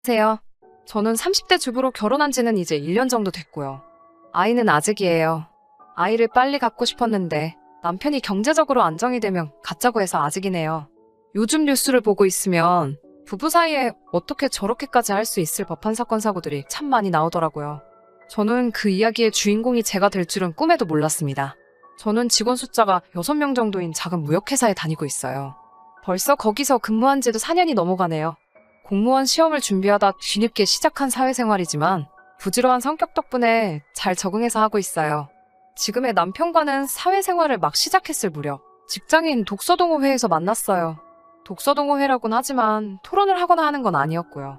안녕하세요. 저는 30대 주부로 결혼한 지는 이제 1년 정도 됐고요. 아이는 아직이에요. 아이를 빨리 갖고 싶었는데 남편이 경제적으로 안정이 되면 갖자고 해서 아직이네요. 요즘 뉴스를 보고 있으면 부부 사이에 어떻게 저렇게까지 할 수 있을 법한 사건 사고들이 참 많이 나오더라고요. 저는 그 이야기의 주인공이 제가 될 줄은 꿈에도 몰랐습니다. 저는 직원 숫자가 6명 정도인 작은 무역회사에 다니고 있어요. 벌써 거기서 근무한 지도 4년이 넘어가네요. 공무원 시험을 준비하다 뒤늦게 시작한 사회생활이지만 부지런한 성격 덕분에 잘 적응해서 하고 있어요. 지금의 남편과는 사회생활을 막 시작했을 무렵 직장인 독서동호회에서 만났어요. 독서동호회라곤 하지만 토론을 하거나 하는 건 아니었고요.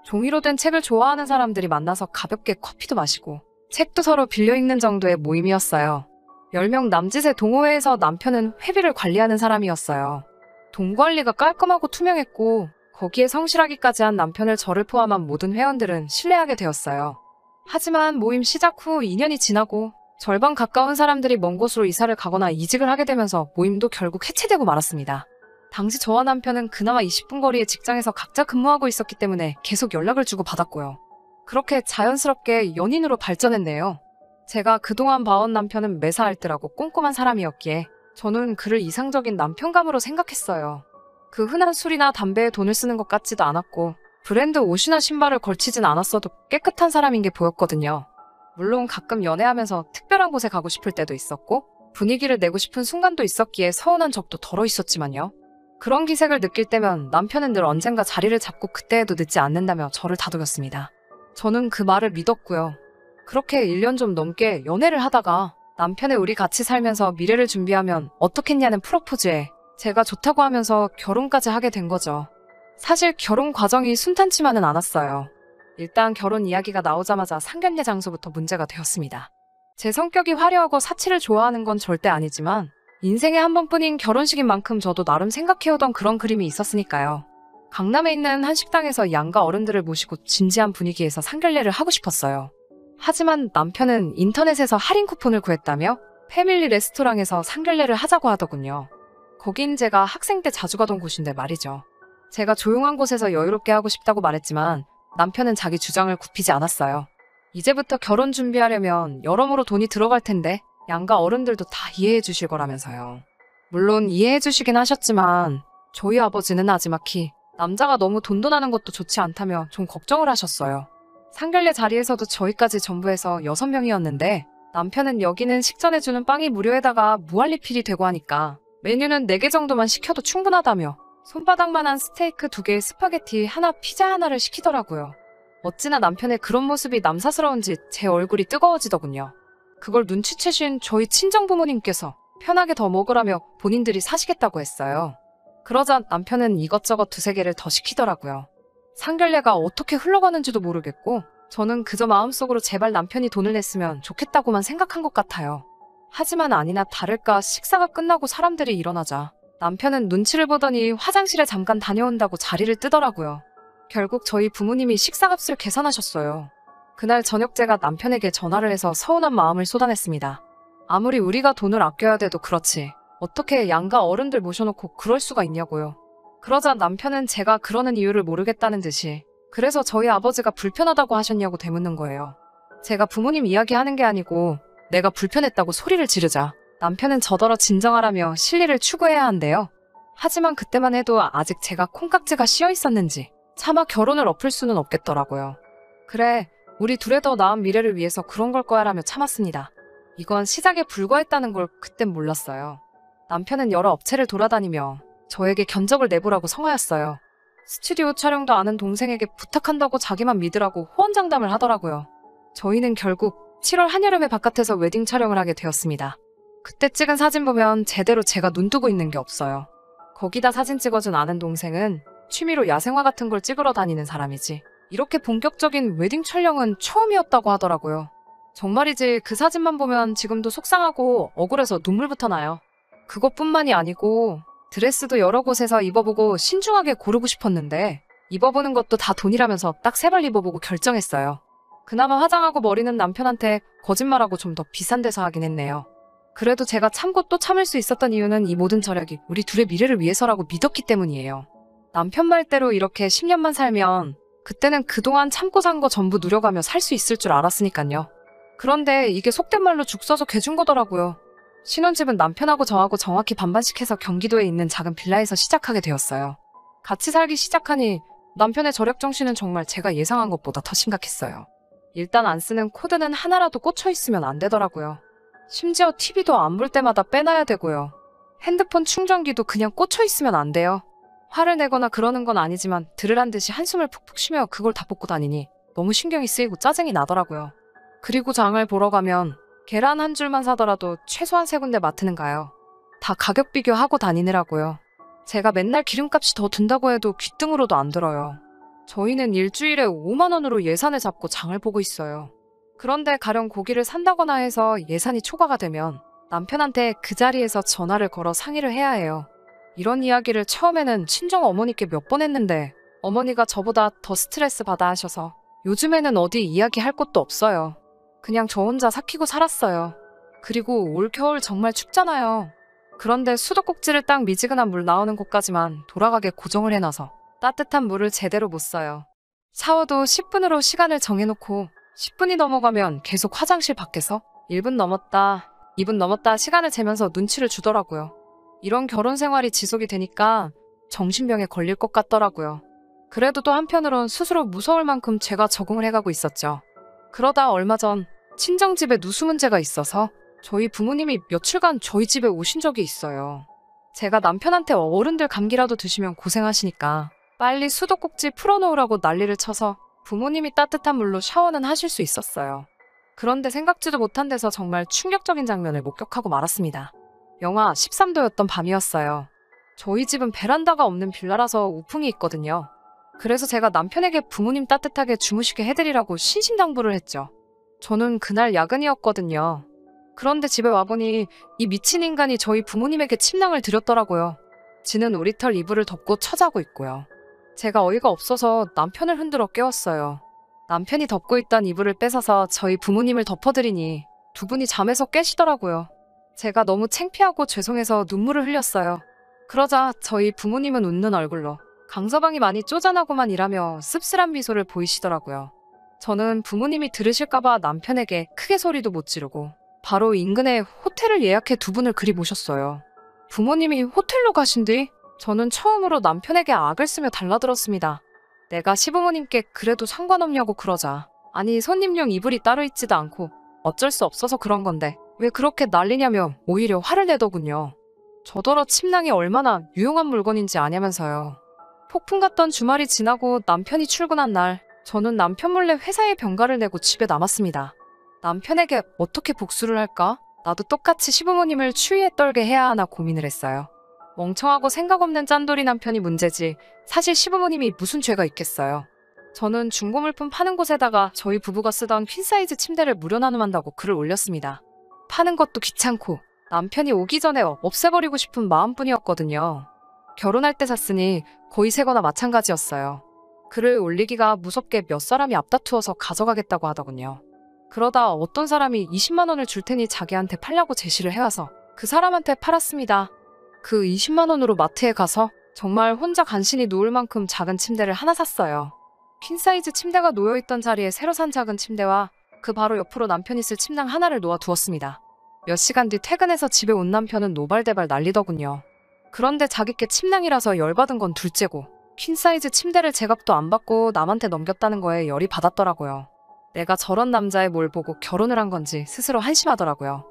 종이로 된 책을 좋아하는 사람들이 만나서 가볍게 커피도 마시고 책도 서로 빌려 읽는 정도의 모임이었어요. 10명 남짓의 동호회에서 남편은 회비를 관리하는 사람이었어요. 돈 관리가 깔끔하고 투명했고 거기에 성실하기까지 한 남편을 저를 포함한 모든 회원들은 신뢰하게 되었어요. 하지만 모임 시작 후 2년이 지나고 절반 가까운 사람들이 먼 곳으로 이사를 가거나 이직을 하게 되면서 모임도 결국 해체되고 말았습니다. 당시 저와 남편은 그나마 20분 거리의 직장에서 각자 근무하고 있었기 때문에 계속 연락을 주고받았고요. 그렇게 자연스럽게 연인으로 발전했네요. 제가 그동안 봐온 남편은 매사알뜰하고 꼼꼼한 사람이었기에 저는 그를 이상적인 남편감으로 생각했어요. 그 흔한 술이나 담배에 돈을 쓰는 것 같지도 않았고 브랜드 옷이나 신발을 걸치진 않았어도 깨끗한 사람인 게 보였거든요. 물론 가끔 연애하면서 특별한 곳에 가고 싶을 때도 있었고 분위기를 내고 싶은 순간도 있었기에 서운한 적도 덜어 있었지만요. 그런 기색을 느낄 때면 남편은 늘 언젠가 자리를 잡고 그때에도 늦지 않는다며 저를 다독였습니다. 저는 그 말을 믿었고요. 그렇게 1년 좀 넘게 연애를 하다가 남편의 우리 같이 살면서 미래를 준비하면 어떻겠냐는 프로포즈에 제가 좋다고 하면서 결혼까지 하게 된 거죠. 사실 결혼 과정이 순탄치만은 않았어요. 일단 결혼 이야기가 나오자마자 상견례 장소부터 문제가 되었습니다. 제 성격이 화려하고 사치를 좋아하는 건 절대 아니지만 인생에 한 번뿐인 결혼식인 만큼 저도 나름 생각해오던 그런 그림이 있었으니까요. 강남에 있는 한 식당에서 양가 어른들을 모시고 진지한 분위기에서 상견례를 하고 싶었어요. 하지만 남편은 인터넷에서 할인 쿠폰을 구했다며 패밀리 레스토랑에서 상견례를 하자고 하더군요. 거긴 제가 학생 때 자주 가던 곳인데 말이죠. 제가 조용한 곳에서 여유롭게 하고 싶다고 말했지만 남편은 자기 주장을 굽히지 않았어요. 이제부터 결혼 준비하려면 여러모로 돈이 들어갈 텐데 양가 어른들도 다 이해해 주실 거라면서요. 물론 이해해 주시긴 하셨지만 저희 아버지는 나지막히 남자가 너무 돈돈하는 것도 좋지 않다며 좀 걱정을 하셨어요. 상견례 자리에서도 저희까지 전부 해서 6명이었는데 남편은 여기는 식전해주는 빵이 무료에다가 무한리필이 되고 하니까 메뉴는 4개 정도만 시켜도 충분하다며 손바닥만한 스테이크 2개에 스파게티 하나, 피자 하나를 시키더라고요. 어찌나 남편의 그런 모습이 남사스러운지 제 얼굴이 뜨거워지더군요. 그걸 눈치채신 저희 친정부모님께서 편하게 더 먹으라며 본인들이 사시겠다고 했어요. 그러자 남편은 이것저것 2-3개를 더 시키더라고요. 상견례가 어떻게 흘러가는지도 모르겠고 저는 그저 마음속으로 제발 남편이 돈을 냈으면 좋겠다고만 생각한 것 같아요. 하지만 아니나 다를까 식사가 끝나고 사람들이 일어나자 남편은 눈치를 보더니 화장실에 잠깐 다녀온다고 자리를 뜨더라고요. 결국 저희 부모님이 식사값을 계산하셨어요. 그날 저녁 제가 남편에게 전화를 해서 서운한 마음을 쏟아냈습니다. 아무리 우리가 돈을 아껴야 돼도 그렇지 어떻게 양가 어른들 모셔놓고 그럴 수가 있냐고요. 그러자 남편은 제가 그러는 이유를 모르겠다는 듯이 그래서 저희 아버지가 불편하다고 하셨냐고 되묻는 거예요. 제가 부모님 이야기하는 게 아니고 내가 불편했다고 소리를 지르자 남편은 저더러 진정하라며 실리를 추구해야 한대요. 하지만 그때만 해도 아직 제가 콩깍지가 씌어 있었는지 차마 결혼을 엎을 수는 없겠더라고요. 그래, 우리 둘의 더 나은 미래를 위해서 그런 걸 거야 라며 참았습니다. 이건 시작에 불과했다는 걸 그땐 몰랐어요. 남편은 여러 업체를 돌아다니며 저에게 견적을 내보라고 성화였어요. 스튜디오 촬영도 아는 동생에게 부탁한다고 자기만 믿으라고 호언장담을 하더라고요. 저희는 결국 7월 한여름에 바깥에서 웨딩 촬영을 하게 되었습니다. 그때 찍은 사진 보면 제대로 제가 눈뜨고 있는 게 없어요. 거기다 사진 찍어준 아는 동생은 취미로 야생화 같은 걸 찍으러 다니는 사람이지 이렇게 본격적인 웨딩 촬영은 처음이었다고 하더라고요. 정말이지 그 사진만 보면 지금도 속상하고 억울해서 눈물부터 나요. 그것뿐만이 아니고 드레스도 여러 곳에서 입어보고 신중하게 고르고 싶었는데 입어보는 것도 다 돈이라면서 딱 3벌 입어보고 결정했어요. 그나마 화장하고 머리는 남편한테 거짓말하고 좀 더 비싼 데서 하긴 했네요. 그래도 제가 참고 또 참을 수 있었던 이유는 이 모든 절약이 우리 둘의 미래를 위해서라고 믿었기 때문이에요. 남편 말대로 이렇게 10년만 살면 그때는 그동안 참고 산 거 전부 누려가며 살 수 있을 줄 알았으니까요. 그런데 이게 속된 말로 죽 써서 개준 거더라고요. 신혼집은 남편하고 저하고 정확히 반반씩 해서 경기도에 있는 작은 빌라에서 시작하게 되었어요. 같이 살기 시작하니 남편의 절약 정신은 정말 제가 예상한 것보다 더 심각했어요. 일단 안 쓰는 코드는 하나라도 꽂혀 있으면 안 되더라고요. 심지어 TV도 안 볼 때마다 빼놔야 되고요. 핸드폰 충전기도 그냥 꽂혀 있으면 안 돼요. 화를 내거나 그러는 건 아니지만 들으란 듯이 한숨을 푹푹 쉬며 그걸 다 뽑고 다니니 너무 신경이 쓰이고 짜증이 나더라고요. 그리고 장을 보러 가면 계란 한 줄만 사더라도 최소한 3군데 마트는 가요. 다 가격 비교하고 다니느라고요. 제가 맨날 기름값이 더 든다고 해도 귀등으로도 안 들어요. 저희는 일주일에 5만 원으로 예산을 잡고 장을 보고 있어요. 그런데 가령 고기를 산다거나 해서 예산이 초과가 되면 남편한테 그 자리에서 전화를 걸어 상의를 해야 해요. 이런 이야기를 처음에는 친정 어머니께 몇 번 했는데 어머니가 저보다 더 스트레스 받아 하셔서 요즘에는 어디 이야기할 곳도 없어요. 그냥 저 혼자 삭히고 살았어요. 그리고 올 겨울 정말 춥잖아요. 그런데 수도꼭지를 딱 미지근한 물 나오는 곳까지만 돌아가게 고정을 해놔서 따뜻한 물을 제대로 못 써요. 샤워도 10분으로 시간을 정해놓고 10분이 넘어가면 계속 화장실 밖에서 1분 넘었다, 2분 넘었다 시간을 재면서 눈치를 주더라고요. 이런 결혼 생활이 지속이 되니까 정신병에 걸릴 것 같더라고요. 그래도 또 한편으론 스스로 무서울 만큼 제가 적응을 해가고 있었죠. 그러다 얼마 전 친정집에 누수 문제가 있어서 저희 부모님이 며칠간 저희 집에 오신 적이 있어요. 제가 남편한테 어른들 감기라도 드시면 고생하시니까 빨리 수도꼭지 풀어놓으라고 난리를 쳐서 부모님이 따뜻한 물로 샤워는 하실 수 있었어요. 그런데 생각지도 못한 데서 정말 충격적인 장면을 목격하고 말았습니다. 영하 13도였던 밤이었어요. 저희 집은 베란다가 없는 빌라라서 우풍이 있거든요. 그래서 제가 남편에게 부모님 따뜻하게 주무시게 해드리라고 신신당부를 했죠. 저는 그날 야근이었거든요. 그런데 집에 와보니 이 미친 인간이 저희 부모님에게 침낭을 드렸더라고요. 지는 우리털 이불을 덮고 처자고 있고요. 제가 어이가 없어서 남편을 흔들어 깨웠어요. 남편이 덮고 있던 이불을 뺏어서 저희 부모님을 덮어드리니 두 분이 잠에서 깨시더라고요. 제가 너무 창피하고 죄송해서 눈물을 흘렸어요. 그러자 저희 부모님은 웃는 얼굴로 강서방이 많이 쪼잔하고만 일하며 씁쓸한 미소를 보이시더라고요. 저는 부모님이 들으실까봐 남편에게 크게 소리도 못 지르고 바로 인근에 호텔을 예약해 두 분을 그리 모셨어요. 부모님이 호텔로 가신 뒤 저는 처음으로 남편에게 악을 쓰며 달라들었습니다. 내가 시부모님께 그래도 상관없냐고 그러자 아니 손님용 이불이 따로 있지도 않고 어쩔 수 없어서 그런 건데 왜 그렇게 난리냐며 오히려 화를 내더군요. 저더러 침낭이 얼마나 유용한 물건인지 아냐면서요. 폭풍 같던 주말이 지나고 남편이 출근한 날 저는 남편 몰래 회사에 병가를 내고 집에 남았습니다. 남편에게 어떻게 복수를 할까? 나도 똑같이 시부모님을 추위에 떨게 해야 하나 고민을 했어요. 멍청하고 생각 없는 짠돌이 남편이 문제지 사실 시부모님이 무슨 죄가 있겠어요. 저는 중고물품 파는 곳에다가 저희 부부가 쓰던 퀸사이즈 침대를 무료 나눔한다고 글을 올렸습니다. 파는 것도 귀찮고 남편이 오기 전에 없애버리고 싶은 마음뿐이었거든요. 결혼할 때 샀으니 거의 새거나 마찬가지였어요. 글을 올리기가 무섭게 몇 사람이 앞다투어서 가져가겠다고 하더군요. 그러다 어떤 사람이 20만 원을 줄 테니 자기한테 팔려고 제시를 해와서 그 사람한테 팔았습니다. 그 20만 원으로 마트에 가서 정말 혼자 간신히 누울 만큼 작은 침대를 하나 샀어요. 퀸사이즈 침대가 놓여있던 자리에 새로 산 작은 침대와 그 바로 옆으로 남편이 쓸 침낭 하나를 놓아 두었습니다. 몇 시간 뒤 퇴근해서 집에 온 남편은 노발대발 난리더군요. 그런데 자기께 침낭이라서 열받은 건 둘째고 퀸사이즈 침대를 제값도 안 받고 남한테 넘겼다는 거에 열이 받았더라고요. 내가 저런 남자의 뭘 보고 결혼을 한 건지 스스로 한심하더라고요.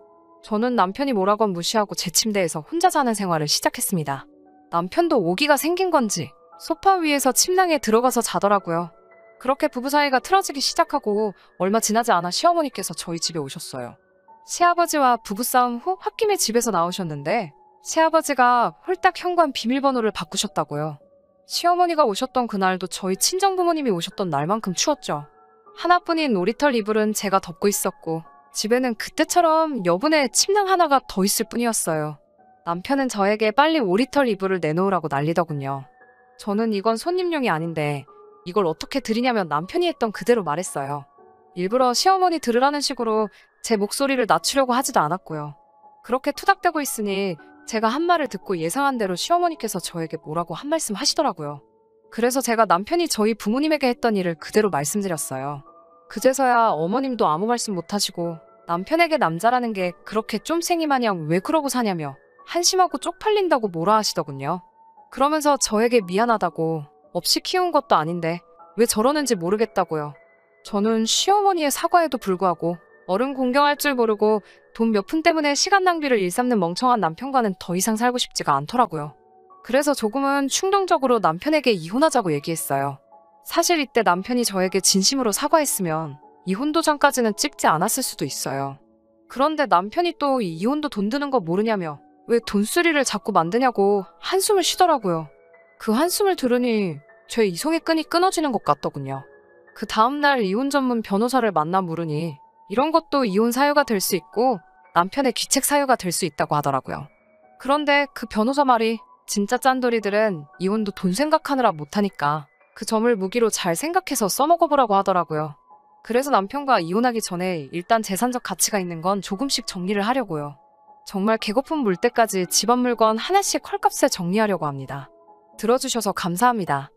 저는 남편이 뭐라건 무시하고 제 침대에서 혼자 자는 생활을 시작했습니다. 남편도 오기가 생긴 건지 소파 위에서 침낭에 들어가서 자더라고요. 그렇게 부부 사이가 틀어지기 시작하고 얼마 지나지 않아 시어머니께서 저희 집에 오셨어요. 시아버지와 부부싸움 후 홧김에 집에서 나오셨는데 시아버지가 홀딱 현관 비밀번호를 바꾸셨다고요. 시어머니가 오셨던 그날도 저희 친정부모님이 오셨던 날만큼 추웠죠. 하나뿐인 오리털 이불은 제가 덮고 있었고 집에는 그때처럼 여분의 침낭 하나가 더 있을 뿐이었어요. 남편은 저에게 빨리 오리털 이불을 내놓으라고 난리더군요. 저는 이건 손님용이 아닌데 이걸 어떻게 드리냐면 남편이 했던 그대로 말했어요. 일부러 시어머니 들으라는 식으로 제 목소리를 낮추려고 하지도 않았고요. 그렇게 투닥대고 있으니 제가 한 말을 듣고 예상한 대로 시어머니께서 저에게 뭐라고 한 말씀 하시더라고요. 그래서 제가 남편이 저희 부모님에게 했던 일을 그대로 말씀드렸어요. 그제서야 어머님도 아무 말씀 못하시고 남편에게 남자라는 게 그렇게 쫌생이 마냥 왜 그러고 사냐며 한심하고 쪽팔린다고 뭐라 하시더군요. 그러면서 저에게 미안하다고 없이 키운 것도 아닌데 왜 저러는지 모르겠다고요. 저는 시어머니의 사과에도 불구하고 어른 공경할 줄 모르고 돈 몇 푼 때문에 시간 낭비를 일삼는 멍청한 남편과는 더 이상 살고 싶지가 않더라고요. 그래서 조금은 충동적으로 남편에게 이혼하자고 얘기했어요. 사실 이때 남편이 저에게 진심으로 사과했으면 이혼 도장까지는 찍지 않았을 수도 있어요. 그런데 남편이 또 이 이혼도 돈 드는 거 모르냐며 왜 돈쓰리를 자꾸 만드냐고 한숨을 쉬더라고요. 그 한숨을 들으니 제 이성의 끈이 끊어지는 것 같더군요. 그 다음날 이혼 전문 변호사를 만나 물으니 이런 것도 이혼 사유가 될 수 있고 남편의 귀책 사유가 될 수 있다고 하더라고요. 그런데 그 변호사 말이 진짜 짠돌이들은 이혼도 돈 생각하느라 못하니까 그 점을 무기로 잘 생각해서 써먹어보라고 하더라고요. 그래서 남편과 이혼하기 전에 일단 재산적 가치가 있는 건 조금씩 정리를 하려고요. 정말 개거품 물 때까지 집안 물건 하나씩 헐값에 정리하려고 합니다. 들어주셔서 감사합니다.